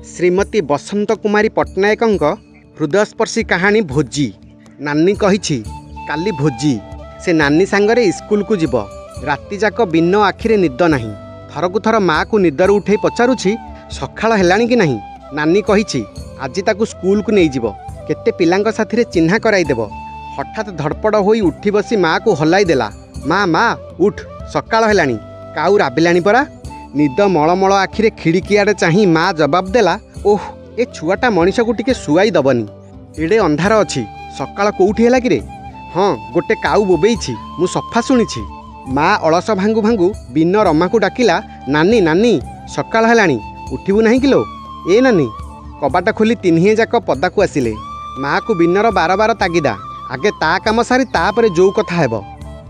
श्रीमती बसंत कुमारी पट्टनायक हृदयस्पर्शी कहानी भोजी। नानी कही काली भोजी से नानी सांगरे स्कूल को जीव। राति जाक बिन आखिरे निद नहीं। थरकु थर माँ को निदर उठे पचारुछि सकाळ हेलाणी कि नहीं। नानी कही आज ताकू स्कूल को नहीं जीव, केते पिलांक साथीरे चिन्हा कराइदेव। हठात धड़पड़ होई उठी बसी माँ को हलाई देला। माँ माँ उठ, सकाळ हेलाणी, काऊ राबिलाणी परा। निद मलमल आखिरे खिड़कियाड़े चाही माँ जवाब देला, ओह ए छुआटा मनीष को टिके शुआई दबनी, एडे अंधार अच्छी, सकाळ कोउठी हेला कि रे। हाँ गोटे काऊ बोबेइछि, मु सफा शुणिछि। माँ अलस भांगु भांगु बिन रमा को डाकिला, नानी नानी सकाळ हेलाणी, उठिबु नहीं किलो। ए नानी। कबाटा खोली तिनिहे जाक पदाकू आसिले। माँ को बिनर बार बार तागिदा, आगे ता काम सारी तापरे जो कथा हेब।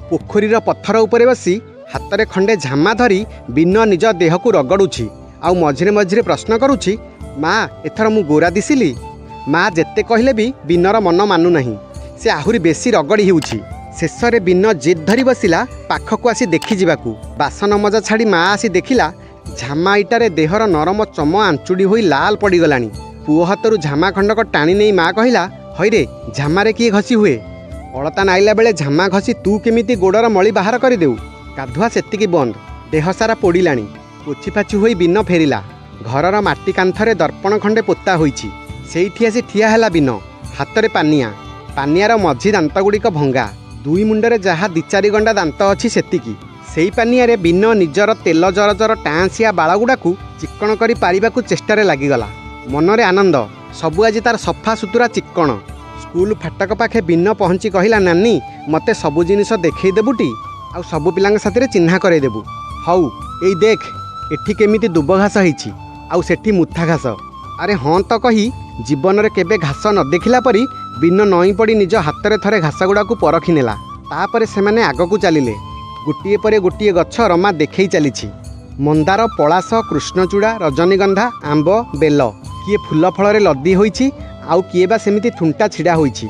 पोखरीर पत्थर उपरे बसी हातरे खंडे झामा धरी बिन निज देह को रगड़ुछि आउ मझिरे मझिरे प्रश्न करुछि, माँ एथर मु गोरा दिसिली। माँ जेते कहले भी बिनर मन मानु नहीं, से आहुरी बेसी रगड़ी हेउछि। शेषरे बिन जिद धरी बसिला पाखकू आसी देखि जिबाकू। बासन मजा छाड़ी माँ आसी देखिला झामा इटारे देहर नरम चम आंचुड़ी होई लाल पड़गलानी। पुओ हाथरू झामा खंडक टाणी नहीं माँ कहला, हईरे झामारे किए घसी हुए। अलता नाइला बेले झामा घसी तू केमिति गोड़र मली बाहर करदेउ। गाधुआ सेतिकी बंद, देह सारा पोड़िलाणी। पोछिपाछि होई बिन फेरिला। घरर माटी कांथरे दर्पण खंडे पोता होईछि। सेइठी आसी ठिया हेला बिन, हातरे पानिया। पानियार मझी दांतगुड़िक भंगा, दुई मुंडरे जहा दी चारि गंडा दांत अछि सेतिकी। सेई पानियारे बिन निजर तेल जर जर टाँसिया बाळगुड़ाकू चिक्कण करी पारिबाकू चेष्टारे लागिगला। मनरे आनंद, सबु आजि तार सफा सुतुरा चिक्कण। स्कूल फाटक पाखे बिन पहुँची कहिला, नानी मते सबु जिनिस देखई देबुटी, आउ सबु पिलांग साथिरे चिन्हा करई देबु। हऊ एई देख, एठी केमिति दुब घास ହେଇଛି, आउ सेठी मुथा घास। अरे हाँ तो कही जीवन रे केबे घास न देखिला परी बिन नई पड़ी निज हातरे थरे घास गुड़ा को परखी नेला। तापरे सेमाने आगकू चलिले। गोटिए परे गोटिए गछ रमा देखई चलीछि। मंदार, पलास, कृष्णचूड़ा, रजनीगंधा, आंब, बेल, किए फूल फल लदी होईछि, आउ किए बा सेमिति थुंटा छिड़ा होईछि।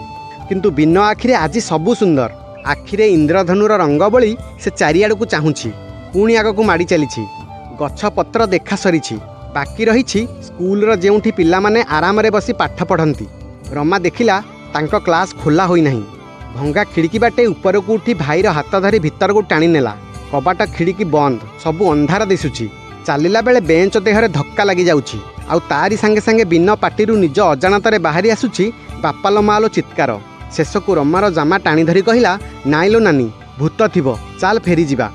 किंतु बिन आखिरे आज सबु सुंदर। आखिरे इंद्रधनुर रंग बली से चारिआड़ को चाहूँछि। पुणी आगकू माड़ी चलीछि। गछ पत्र देखा सरीछि। बाकी रहिछि स्कूलर जेउठी पिलामाने आराम रे बसी पाठ पढ़ंती। रमा देखिला तांको क्लास खोला होई नाही। भंगा खिड़की बाटे ऊपर को उठी भाईर हाथ धरी भीतर को टाणी नेला। कबाटा खिड़की बंद, सबु अंधार दिसुछि। चालिला बेले बेंच देहरे धक्का लगी जाउछि, आउ तारी संगे संगे बिन पाटिरु निज अजाणतारे बाहरी आसुछि बापालो मालो चित्कार। शेषकू रमार जामा टाणी धरी कहिला, नाइलो नानी भूत थिबो, चाल फेरी जिबा।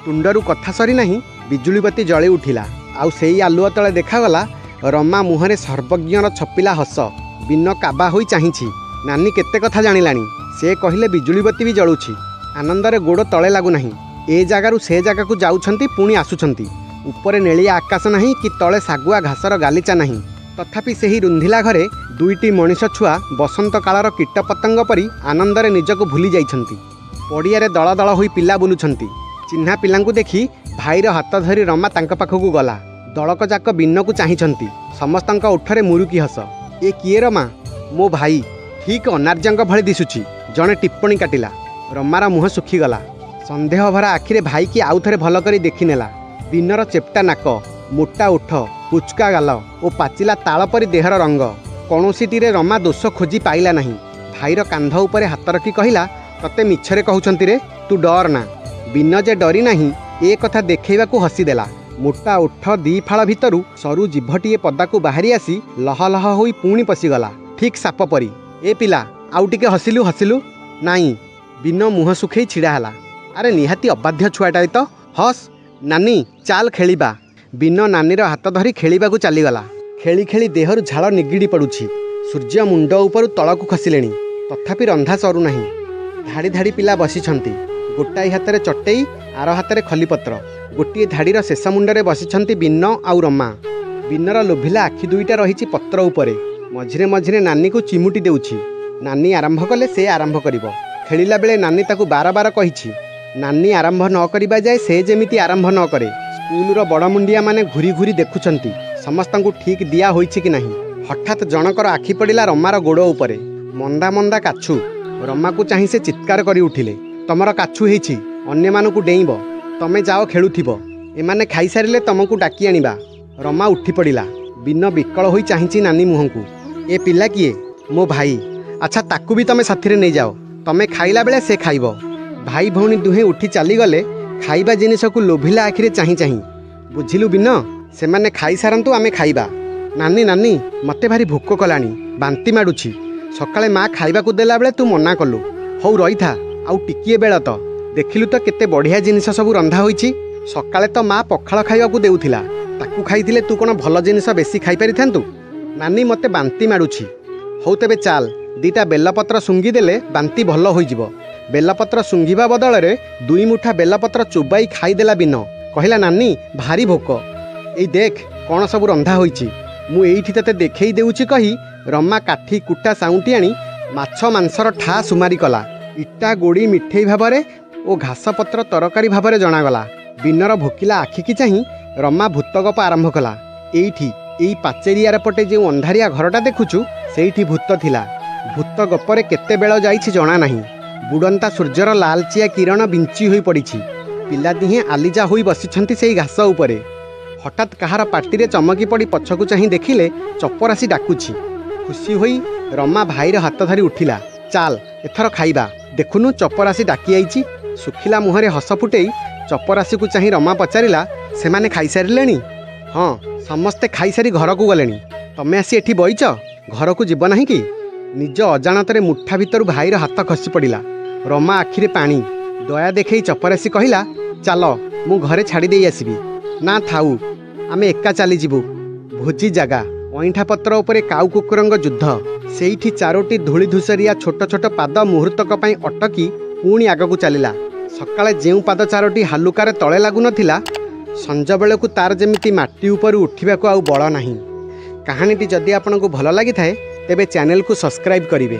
तुंडरू कथा सरी नाही, बिजुली बत्ती जଳି उठिला। आउ सेई आलुआ तले देखागला रमा मुहरे सर्वज्ञर छपिला हस। बिन काबा होई चाहिछि, नानी केते कथा जानिलाणी। से कहिले बिजुली बत्ती भी जळुछि। आनंदरे गोड़ तले लागु नाही। ए जागारू से जागा को जाउछंती, पुणी आसुछंती। ऊपरे नेलिया आकाश नाही कि तले सागुआ घासर गालीचा नाही। तथापि सेही रुंधिला घरे दुईटी मनीष छुआ बसंत कालर कीटपतंग परी आनंदरे निजको भूली जाइछंती। पड़ियारे दल दल होई पिला बुलुछंती। चिन्हा पिलांकु देखी भाईर हाथ धरी रमा तांक पाखकू गला। दलक जाक बिन्नकू चाहिछंती। समस्तंक ओठरे मुरुकी हस। ए किए रमा? मो भाई, ठीक अनार्यंक भଳି दिसुछि, जणे टिप्पणी काटिला। रमार मुह सुखीगला। संदेह भरा आखिरे भाई की आउ थरे भल करी देखिनेला। बिनर चेप्टा नाक, मोटा ओठ, पुचका गाल ओ पाचिला ताल परी देहर रंग। कौनसीटिरे रमा दोष खोजी पाइला नहीं। भाईर कांध उपरे हाथ रखी कहिला, तते मिछरे कहउछंती रे, तू डर ना। बिन जे डरी नाही ए कथा देखैबाकू हसीदेला। मोटा ओठ दी फाळ भितरू सरू जिभटिए पदाकू बाहरी आसी लह लह होई पुणी पशिगला, ठीक साप परी। ए पिला आउ टिके हसिलु हसिलु। नाई। बिन मुह सुखई छिड़ा हला। अरे निहाती अबाध्य छुआटाई तो, हस नानी चाल खेलिबा। बिन नानीर हाथ धरी खेलिबाकू चलीगला। खेली खेली देहरु झाड़ निगिड़ी पड़ुछि। सूर्य मुंड उपरु तळकू खसिलेणी, तथापि रंधा सरू नाही। धाड़ी धाड़ी पिला बसिछंती। गोटाई हाथरे चटेई, आर हाथरे खलीपत्र। गोटिए धाड़ीर शेष मुंडरे बसिछंती बिन आउ रमा। बिनर लोभिला आखि दुईटा रहिछि पत्र उपरे। मझिरे मझिरे नानी को चिमुटी देउछि। नानी आरंभ कले से आरंभ करिब। खेलिला बेले नानी ताकू बार बार कहिछि, नानी आरंभ न करिबा जाए से जेमिति आरंभ न करे। स्कूलर बड़ मुंडिया माने घुरी घुरी देखुछंती समस्तंकु ठीक दिया होइछि कि नाही। हठात जनकर आखि पड़िला रमार गोड़ उपरे। मंदा मंदा काछु। रमा को चाहि से चित्कार करी उठिले, तमर काछु हेछि, अन्य मानकु डेइब, तमे जाओ खेलुथिब, एमाने खाई सारिले तमकु डाकी आनिबा। रमा उठी पड़िला। बिन विकल होई चाहिंची नानी मुहं को। ए पिला किए? मो भाई। अच्छा ताकू भी तमे साथी नहीं जाओ, तमे खाइला बेले से खाइब। भाई भौणी दुहे उठी चली गले खाइबा जिनिस को लोभिला आखिरे चाही चाही। बुझिलु बिन, से माने खाई सारंतु आमे खाइबा। नानी नानी मते भारी भोक कलानी, बांती माडुछि। सकाळे माँ खाइबा को देला बेले तू मना कलु। हौ रही था आउ टिकिए बेला तो देखिलु तो केते बढ़िया जिनिस सब रंधा होईछि। सकाळे तो माँ पखाळ खाइबा को देउथिला, ताकू खाइथिले तू कोन भल जिनिस बेसी खाइ पारि थांतु। नानी मते बांती माडुछि। हौ तेबे चाल दीटा बेलपत्र सुंगी देले बांती भल होइजिबो। बेलपत्र सुंघिबा बदल रे 2 मुठा बेलपत्र चुबाई खाईदेला बिन कहला नानी भारी भोक। एई देख कौन सब रंधा होईछि, मु एइठी तते देखई देउछि कही रमा काठी कुटा साउंटी आनी माछ मांसर ठा सुमारी कला। इटा गोड़ी मिठेई भाबरे ओ घास पत्र तरकारी भाबरे जणागला। बिनर भोकिला आखि की चाही रमा भूतगप आरंभ कला। एइठी एई पाचेरियार पटे जे अंधारिया घरटा देखुछु सेइठी भूत थिला। भूत गपरे केते बेଳ जाइछि जणा नाही। बुडंता सूर्यर लालचिया किरण बिंची होई पड़िछि। पिला दिहे आलिजा होई बसिछंती सेई घास उपरे। हठात कहार पार्टी चमकी पड़ी पछकु चाही देखिले चपरासी डाकुछि। खुशी होई रमा भाईर हाथ धरी उठिला। चाल एथर खाइबा, देखुनु चपरासी डाकी आइछि। सुखिला मुहरे हस फुटेई चपरासी को चाही रमा पचारिला, सेमाने खाई सारिलेनी? हाँ समस्ते खाई सारी घर को गलेनी, तमे आसी एठी बइच, घर को जीव नाही कि? निज अजाणतरे मुठा भितर भाईर हाथ खसी पड़िला। रमा आखिरे पानी। दया देखई चपरासी कहिला चल मु घरे छाड़ी देई आसीबी। ना थाऊ आमे एका चली जीवु। भोजी जागा अईठा पत्र उपरे काउ कुकुरंग युद्ध। सेइठी 4टी धूली धूसरिया छोट छोट पाद मुहूर्तक पई अटकी पुणी आगकू चलिला। सकाळे जेउ पाद 4टी हालुकारे तळे लागु नथिला, संज बेलकू तार जेमिति माटी ऊपर उठिबाकू आउ बळ नाही। कहानीटी जदि आपनकू भल लागि थाए तेबे चैनल को सब्सक्राइब करिवे।